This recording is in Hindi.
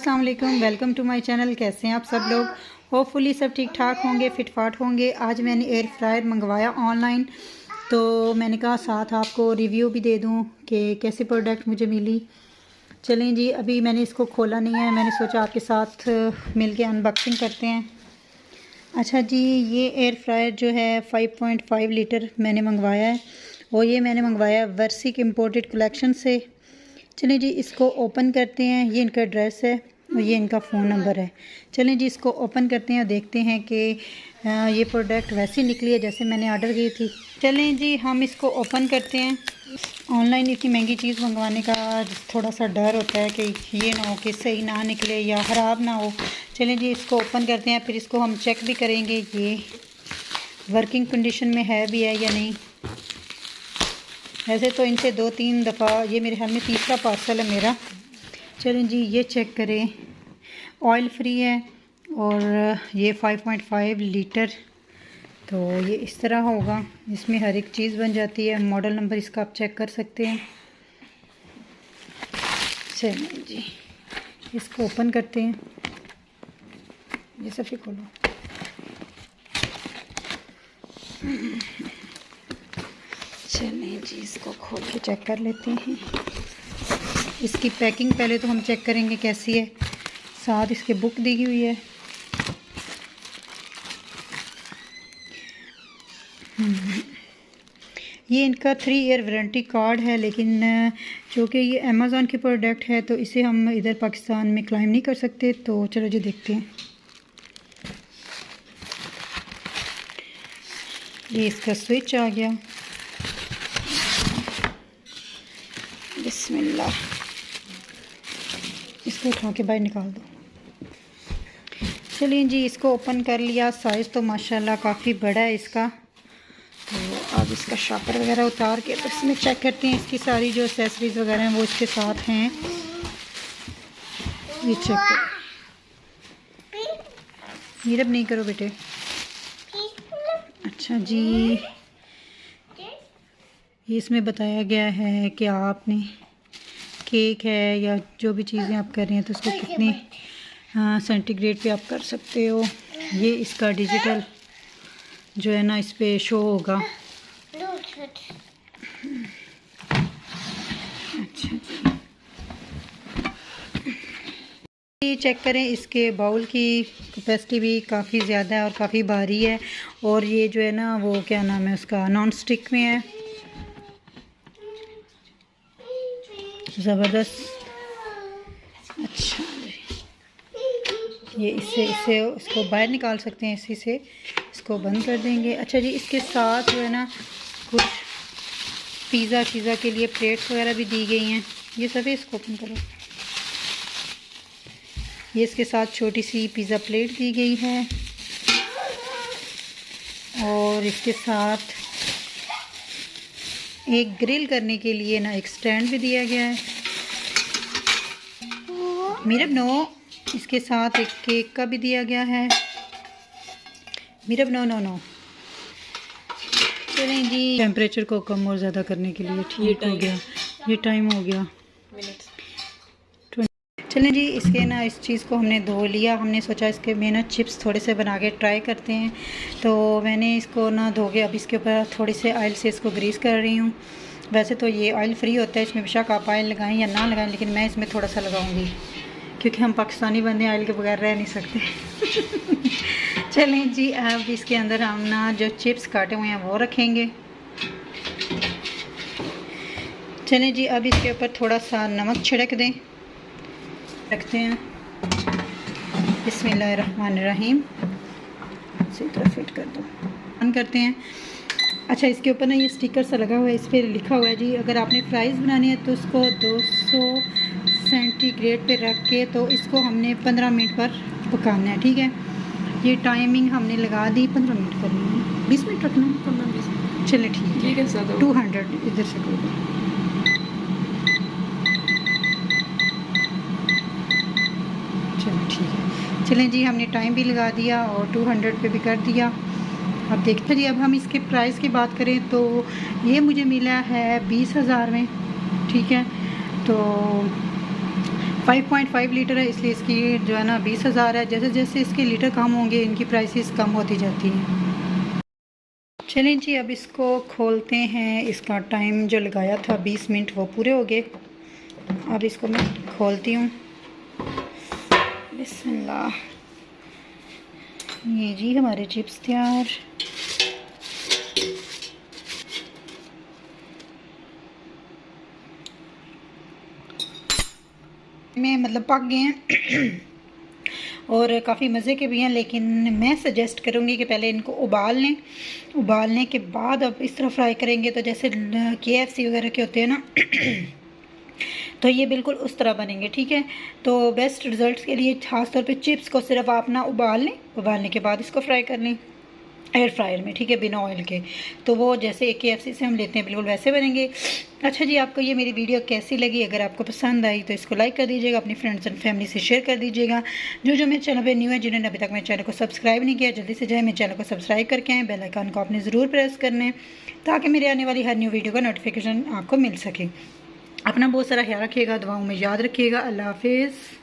अस्सलाम वालेकुम, वेलकम टू माय चैनल। कैसे हैं आप सब लोग? होपफुली सब ठीक ठाक होंगे, फिटफाट होंगे। आज मैंने एयर फ्रायर मंगवाया ऑनलाइन, तो मैंने कहा साथ आपको रिव्यू भी दे दूं कि कैसे प्रोडक्ट मुझे मिली। चलें जी, अभी मैंने इसको खोला नहीं है, मैंने सोचा आपके साथ मिलके अनबॉक्सिंग करते हैं। अच्छा जी, ये एयर फ्रायर जो है 5.5 लीटर मैंने मंगवाया है और ये मैंने मंगवाया वर्सिक इम्पोर्टेड कलेक्शन से। चलें जी, इसको ओपन करते हैं। ये इनका एड्रेस है और ये इनका फ़ोन नंबर है। चलें जी, इसको ओपन करते हैं और देखते हैं कि ये प्रोडक्ट वैसी निकली है जैसे मैंने ऑर्डर की थी। चलें जी, हम इसको ओपन करते हैं। ऑनलाइन इतनी महंगी चीज़ मंगवाने का थोड़ा सा डर होता है कि ये ना हो कि सही ना निकले या ख़राब ना हो। चलें जी, इसको ओपन करते हैं, फिर इसको हम चेक भी करेंगे ये वर्किंग कंडीशन में है भी है या नहीं। वैसे तो इनसे 2-3 दफ़ा, ये मेरे ख्याल में तीसरा पार्सल है मेरा। चलें जी, ये चेक करें। ऑयल फ्री है और ये 5.5 लीटर, तो ये इस तरह होगा। इसमें हर एक चीज़ बन जाती है। मॉडल नंबर इसका आप चेक कर सकते हैं। चलें जी, इसको ओपन करते हैं। ये सब खोलो। चलें जी, इसको खोल के चेक कर लेते हैं। इसकी पैकिंग पहले तो हम चेक करेंगे कैसी है। साथ इसके बुक दी हुई है। ये इनका 3 ईयर वारंटी कार्ड है, लेकिन चूँकि ये अमेज़ॉन की प्रोडक्ट है तो इसे हम इधर पाकिस्तान में क्लेम नहीं कर सकते। तो चलो जी देखते हैं। ये इसका स्विच आ गया। बिस्मिल्लाह, इसको उठा के बाहर निकाल दो। चलिए जी, इसको ओपन कर लिया। साइज़ तो माशाल्लाह काफ़ी बड़ा है इसका। तो अब इसका शॉपर वगैरह उतार के तो इसमें चेक करते हैं। इसकी सारी जो एक्सेसरीज़ वगैरह हैं वो इसके साथ हैं। ये चेक करो। नीरब नहीं करो बेटे। अच्छा जी, ये इसमें बताया गया है कि आपने केक है या जो भी चीज़ें आप कर रहे हैं तो उसको कितने सेंटीग्रेड पे आप कर सकते हो। ये इसका डिजिटल जो है ना, इस पे शो होगा। अच्छा जी, ये चेक करें। इसके बाउल की कैपेसिटी भी काफ़ी ज़्यादा है और काफ़ी भारी है। और ये जो है ना, वो क्या नाम है उसका, नॉन स्टिक में है। ज़बरदस्त। अच्छा, ये इससे इसको बाहर निकाल सकते हैं। इसी से इसको बंद कर देंगे। अच्छा जी, इसके साथ जो है ना कुछ पिज़्ज़ा के लिए प्लेट्स वगैरह भी दी गई हैं। ये सभी इसको ओपन करो। ये इसके साथ छोटी सी पिज़्ज़ा प्लेट दी गई है और इसके साथ एक ग्रिल करने के लिए ना एक स्टैंड भी दिया गया है। मीरब नो, इसके साथ एक केक का भी दिया गया है। मीरब नो नो नो। चलें जी, टेम्परेचर को कम और ज़्यादा करने के लिए ठीक हो गया। ये टाइम हो गया। चलें जी, इसके ना इस चीज़ को हमने धो लिया। हमने सोचा इसके में ना चिप्स थोड़े से बना के ट्राई करते हैं। तो मैंने इसको ना धो के अब इसके ऊपर थोड़ी से ऑयल से इसको ग्रीस कर रही हूँ। वैसे तो ये ऑयल फ्री होता है, इसमें बेशक आप ऑयल लगाएं या ना लगाएं, लेकिन मैं इसमें थोड़ा सा लगाऊंगी क्योंकि हम पाकिस्तानी बंदे ऑयल के बगैर रह नहीं सकते। चलें जी, अब इसके अंदर हम ना जो चिप्स काटे हुए हैं वो रखेंगे। चलें जी, अब इसके ऊपर थोड़ा सा नमक छिड़क दें। रखते हैं। बिस्मिल्लाहिर्रहमानिर्रहीम। इसी तरह फिट कर दो। ऑन करते हैं। अच्छा, इसके ऊपर ना ये स्टिकर सा लगा हुआ है, इस पर लिखा हुआ है जी, अगर आपने फ्राइज़ बनानी है तो उसको 200 सेंटीग्रेड पे रख के तो इसको हमने 15 मिनट पर पकाना है। ठीक है, ये टाइमिंग हमने लगा दी। 15 मिनट करनी है, 20 मिनट रखना है। 15-20 मिनट। चले ठीक है। 200 इधर से कर दो। चलो ठीक है। चलें जी, हमने टाइम भी लगा दिया और 200 पे भी कर दिया। अब देखते जी, अब हम इसके प्राइस की बात करें तो ये मुझे मिला है 20,000 में। ठीक है, तो 5.5 लीटर है, इसलिए इसकी जो है ना 20,000 है। जैसे जैसे इसके लीटर कम होंगे इनकी प्राइसेस कम होती जाती हैं। चलें जी, अब इसको खोलते हैं। इसका टाइम जो लगाया था 20 मिनट वो पूरे हो गए। अब इसको मैं खोलती हूँ। बिस्मिल्लाह। ये जी हमारे चिप्स तैयार। में मतलब पक गए हैं और काफ़ी मज़े के भी हैं, लेकिन मैं सजेस्ट करूँगी कि पहले इनको उबाल लें। उबालने के बाद अब इस तरह फ्राई करेंगे तो जैसे KFC वगैरह के होते हैं ना तो ये बिल्कुल उस तरह बनेंगे, ठीक है। तो बेस्ट रिज़ल्ट्स के लिए ख़ास तौर पे चिप्स को सिर्फ आप ना उबाल लें, उबालने के बाद इसको फ्राई कर लें एयर फ्रायर में, ठीक है, बिना ऑयल के। तो वो जैसे KFC से हम लेते हैं बिल्कुल वैसे बनेंगे। अच्छा जी, आपको ये मेरी वीडियो कैसी लगी? अगर आपको पसंद आई तो इसको लाइक कर दीजिएगा, अपनी फ्रेंड्स एंड फैमिली से शेयर कर दीजिएगा। जो मेरे चैनल पे न्यू है, जिन्होंने अभी तक मेरे चैनल को सब्सक्राइब नहीं किया, जल्दी से जाए मेरे चैनल को सब्सक्राइब करके आएँ। बेल आइकन को आपने ज़रूर प्रेस करना है ताकि मेरे आने वाली हर न्यू वीडियो का नोटिफिकेशन आपको मिल सके। अपना बहुत सारा ख्याल रखिएगा, दुआओं में याद रखिएगा। अल्लाह हाफिज़।